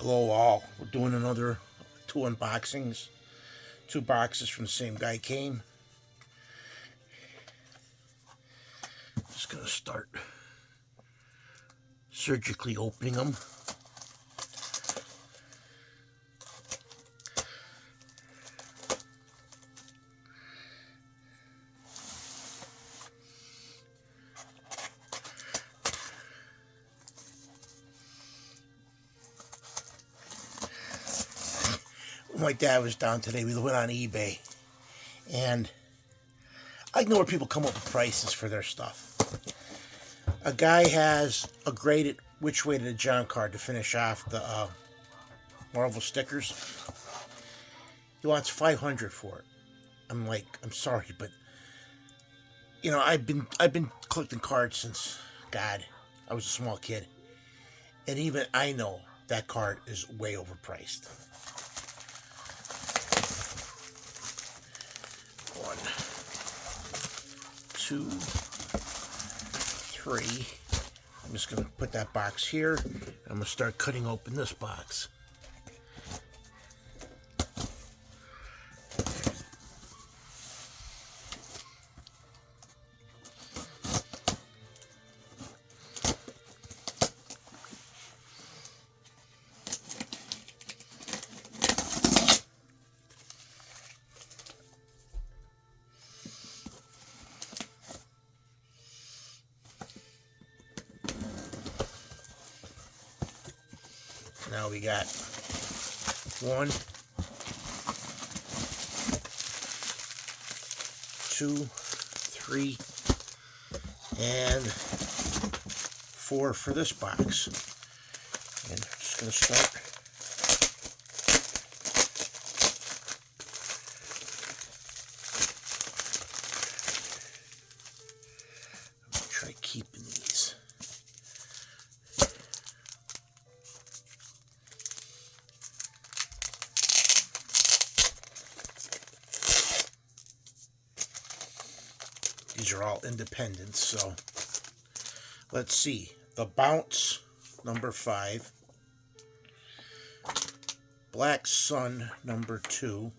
Hello all. We're doing another two unboxings. Two boxes from the same guy came. Just gonna start surgically opening them. My dad was down today. We went on eBay, and I know where people come up with prices for their stuff. A guy has a graded Which Way to the John card to finish off the Marvel stickers. He wants $500 for it. I'm like, I'm sorry, but I've been collecting cards since God, I was a small kid, and even I know that card is way overpriced. One, two, three. I'm just going to put that box here. I'm going to start cutting open this box. Now we got one, two, three, and four for this box. And I'm just going to start. I'm going to try keeping these. These are all independents, so let's see. The Bounce, number 5. Black Sun, number 2.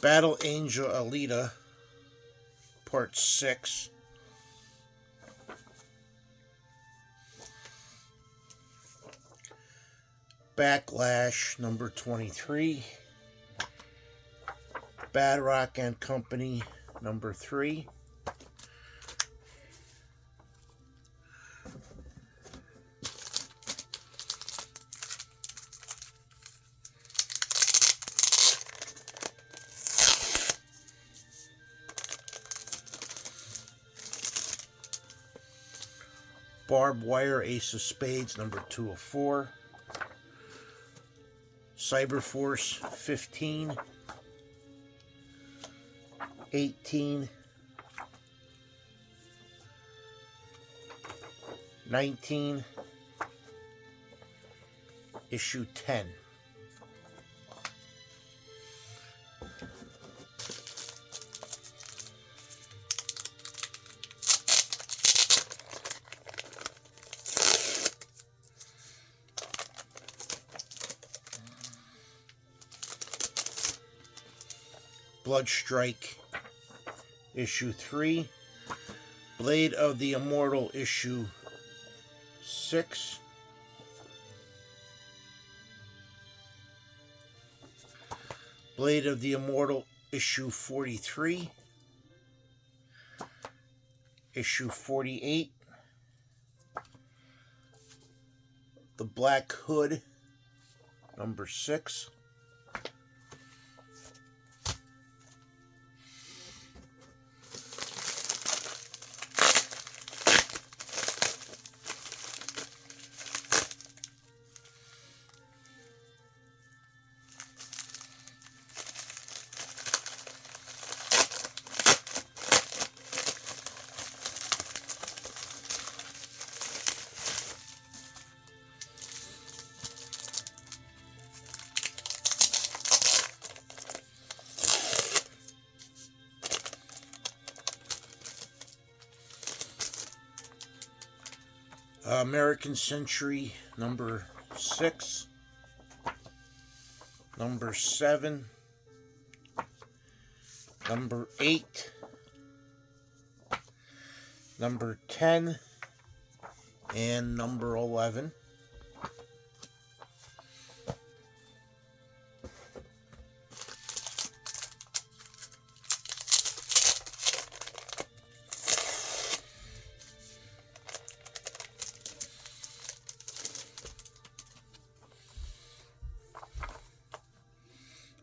Battle Angel Alita, part 6. Backlash, number 23. Bad Rock and Company, number 3. Barbed Wire Ace of Spades, number 2 of 4. Cyberforce 15. 18, 19, issue 10. Bloodstrike, issue 3. Blade of the Immortal, issue 6. Blade of the Immortal, issue 43. Issue 48. The Black Hood, number 6. American Century, number 6, number 7, number 8, number 10, and number 11.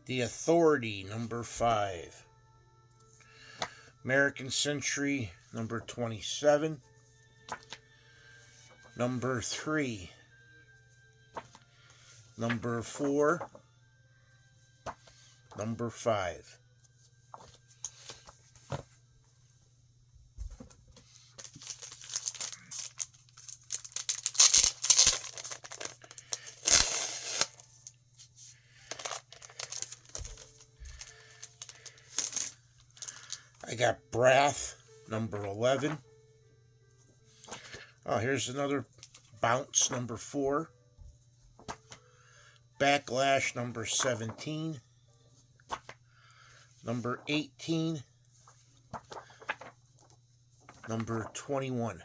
The Authority, number 5. American Century, number 27. Number 3. Number 4. Number 5. I got Brath, number 11. Oh, here's another Bounce, number 4. Backlash, number 17. Number 18. Number 21.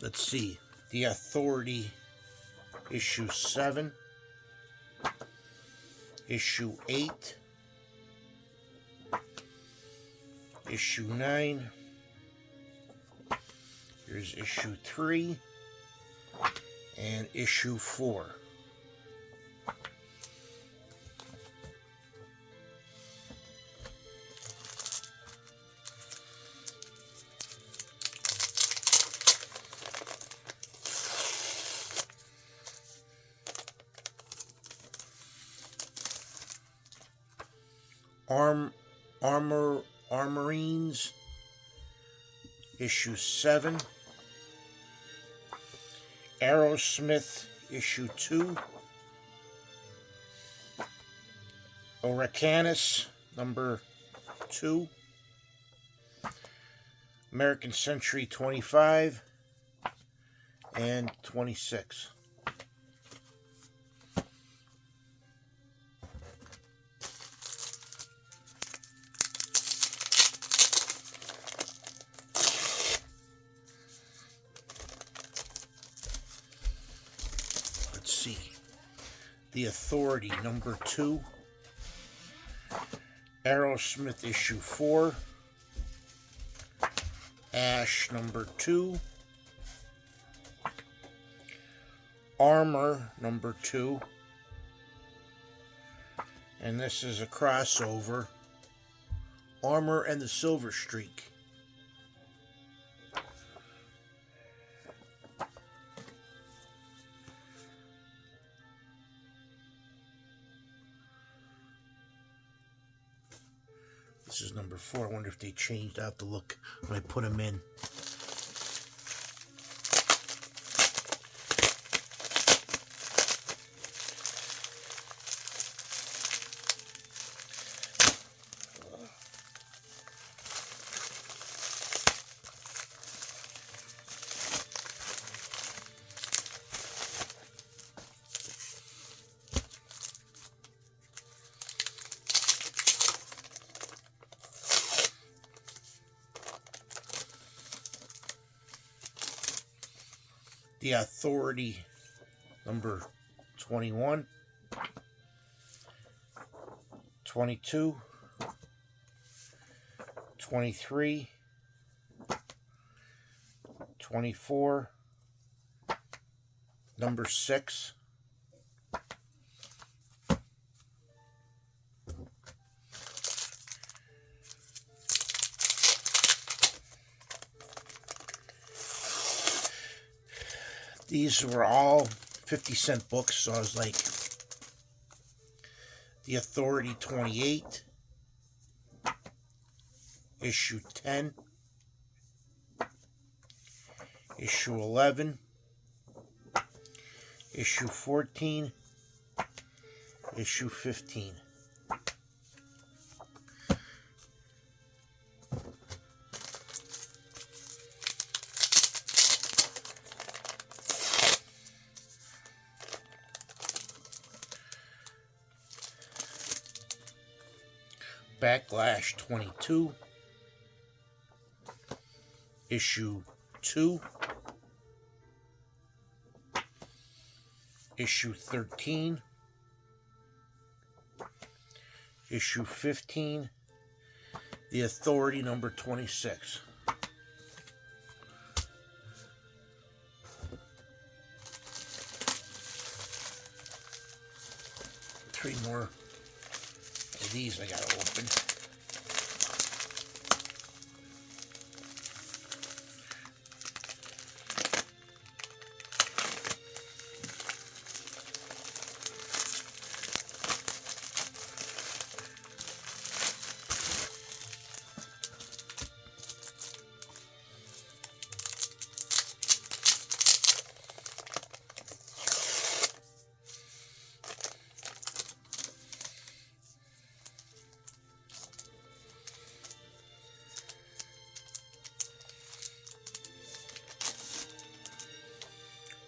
Let's see. The Authority, issue 7, issue 8, issue 9. Here's issue 3 and issue 4. Armorines, issue 7. Aerosmith, issue 2. Oricanus, number 2. American Century 25 and 26. The Authority, number 2. Aerosmith, issue 4. Ash, number 2. Armor, number 2. And this is a crossover. Armor and the Silver Streak. This is number 4. I wonder if they changed out the look when I put them in. The Authority, number 21, 22, 23, 24, number 6, These were all 50-cent books, so I was like, The Authority 28, issue 10, issue 11, issue 14, issue 15. Backlash 22, issue 2, issue 13, issue 15, The Authority number 26. Three more of these I gotta open.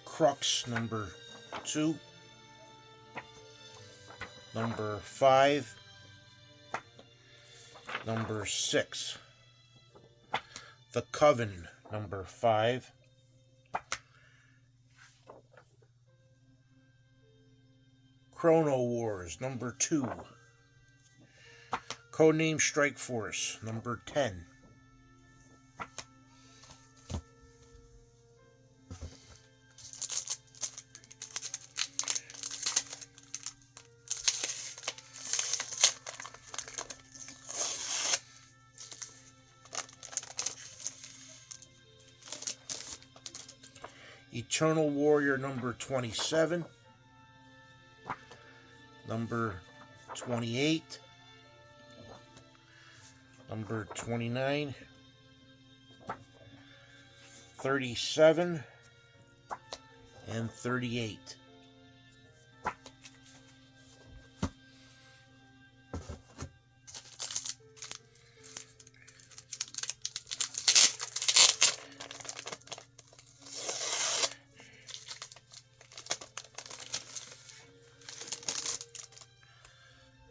Crux number 2, number 5, number 6, The Coven number 5, Chrono Wars number 2, Codename Strike Force number 10, Eternal Warrior number 27, number 28, number 29, 37, and 38.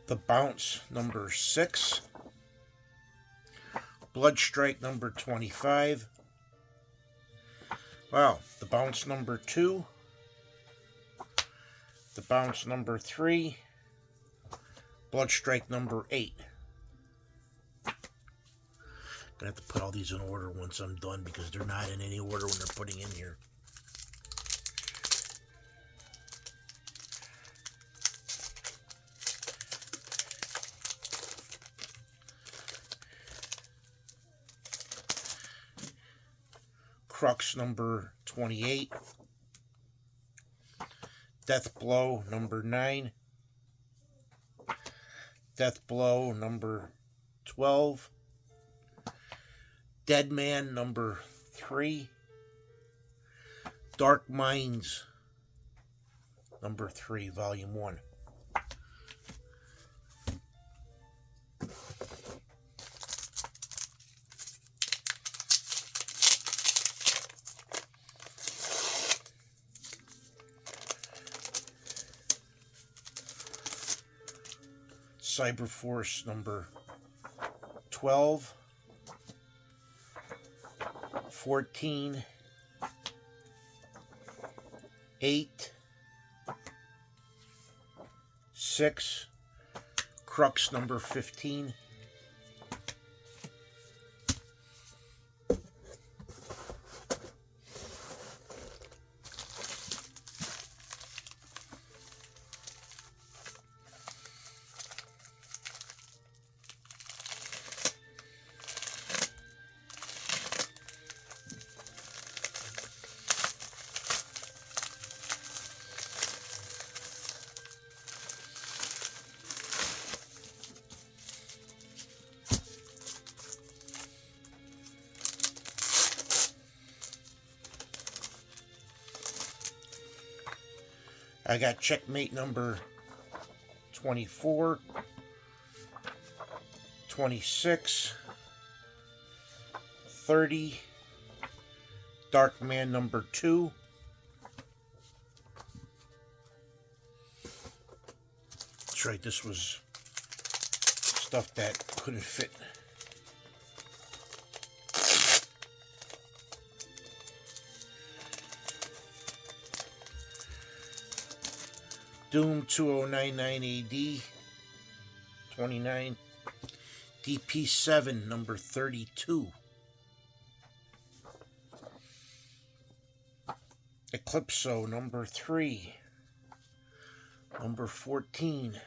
The Bounce number 6, Bloodstrike number 25, wow, The Bounce number 2, The Bounce number 3, Bloodstrike number 8. Gonna have to put all these in order once I'm done because they're not in any order when they're putting in here. Crux number 28, Death Blow number 9, Death Blow number 12, Dead Man number 3, Dark Minds number 3, volume 1. Cyberforce number 12, 14, 8, 6, Crux number 15, I got Checkmate number 24, 26, 30, Darkman number 2, that's right, this was stuff that couldn't fit. Doom 2099 AD 29, DP7 number 32, Eclipso number 3, number 14,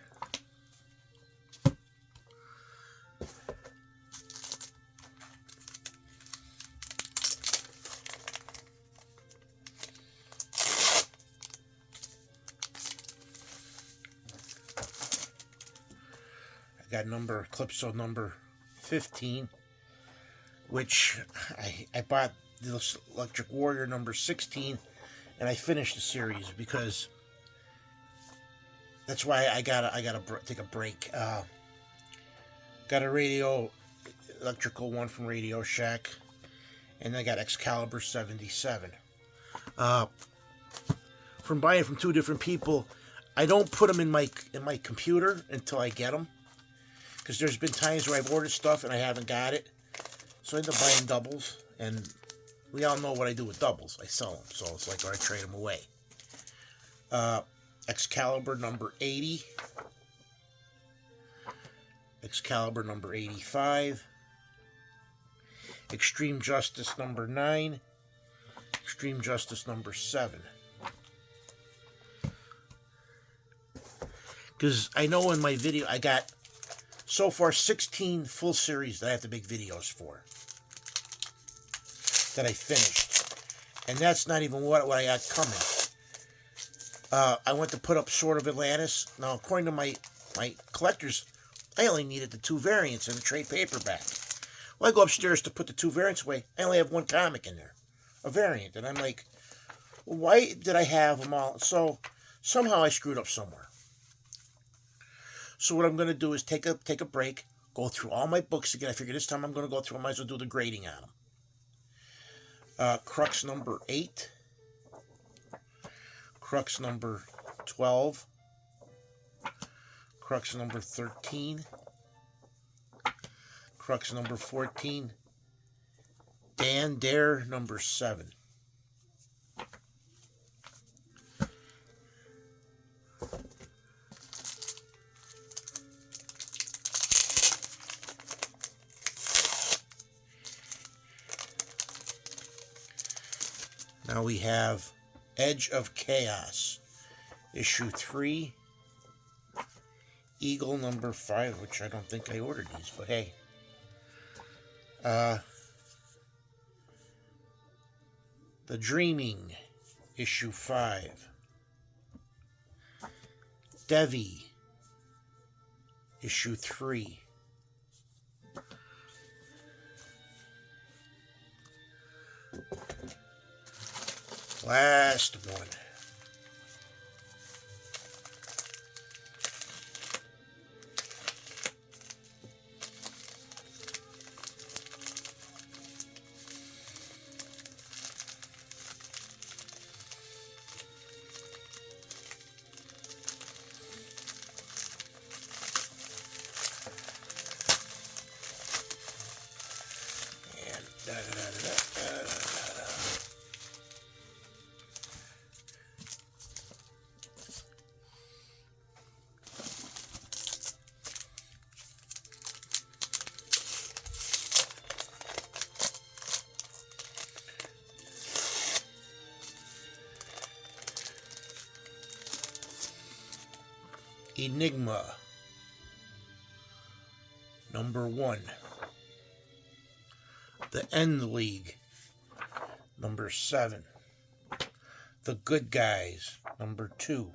got Eclipso number 15, which I bought this Electric Warrior number 16, and I finished the series because that's why I gotta take a break. Got a electrical one from Radio Shack, and I got Excalibur 77. From buying from two different people, I don't put them in my computer until I get them. Because there's been times where I've ordered stuff and I haven't got it. So I end up buying doubles. And we all know what I do with doubles. I sell them. So it's like, or I trade them away. Excalibur number 80. Excalibur number 85. Extreme Justice number 9. Extreme Justice number 7. Because I know in my video I got so far 16 full series that I have to make videos for, that I finished. And that's not even what I got coming. I went to put up Sword of Atlantis. Now, according to my collectors, I only needed the 2 variants in the trade paperback. Well, I go upstairs to put the 2 variants away. I only have 1 comic in there, a variant. And I'm like, well, why did I have them all? So somehow I screwed up somewhere. So what I'm going to do is take a break, go through all my books again. I figure this time I'm going to go through, I might as well do the grading on them. Crux number 8. Crux number 12. Crux number 13. Crux number 14. Dan Dare number 7. Now we have Edge of Chaos, issue 3, Eagle number 5, which I don't think I ordered these, but hey. The Dreaming, issue 5. Devi, issue 3. Last one. And Enigma number 1. The End League number 7. The Good Guys number 2.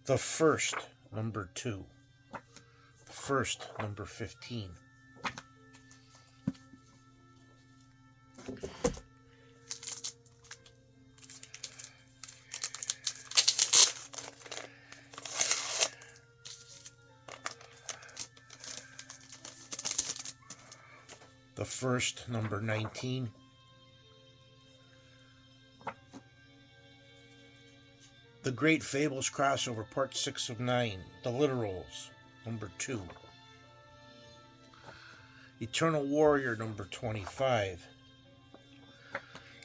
The First number 2. The First number 15. First, number 19. The Great Fables crossover, part 6 of 9. The Literals, number 2. Eternal Warrior, number 25.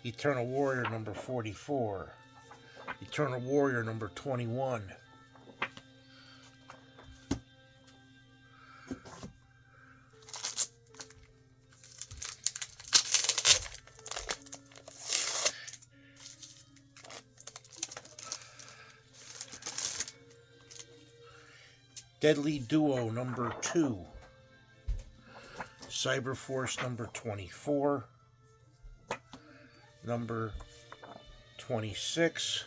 Eternal Warrior, number 44. Eternal Warrior, number 21. Deadly Duo, number 2. Cyberforce, number 24. Number 26.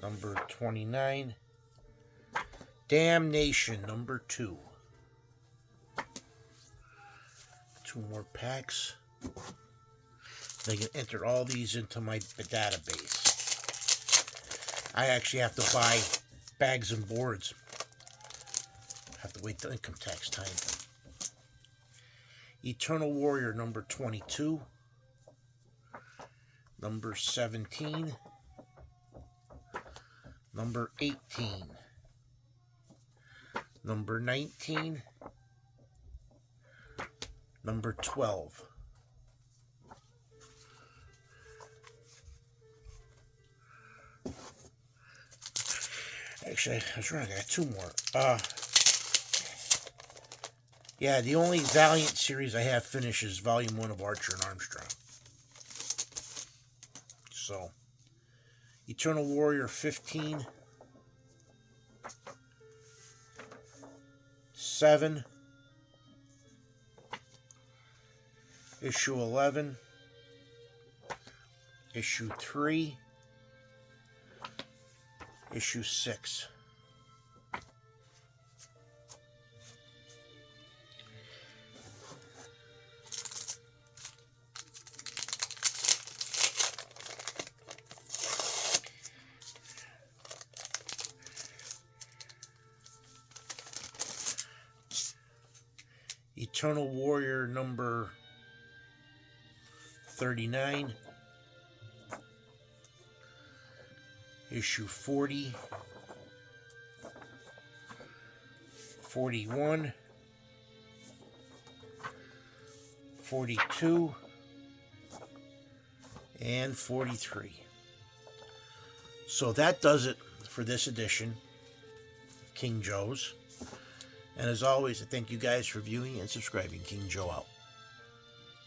Number 29. Damnation, number 2. 2 more packs. They can enter all these into my database. I actually have to buy bags and boards. Have to wait till income tax time. Eternal Warrior, number 22. Number 17. Number 18. Number 19. Number 12. Actually, I was wrong. I got 2 more. Yeah, the only Valiant series I have finished is Volume 1 of Archer and Armstrong. So, Eternal Warrior 15, 7, issue 11, issue 3, issue 6. Eternal Warrior number 39, issue 40, 41, 42, and 43. So that does it for this edition, King Joe's. And as always, I thank you guys for viewing and subscribing. King Joe out.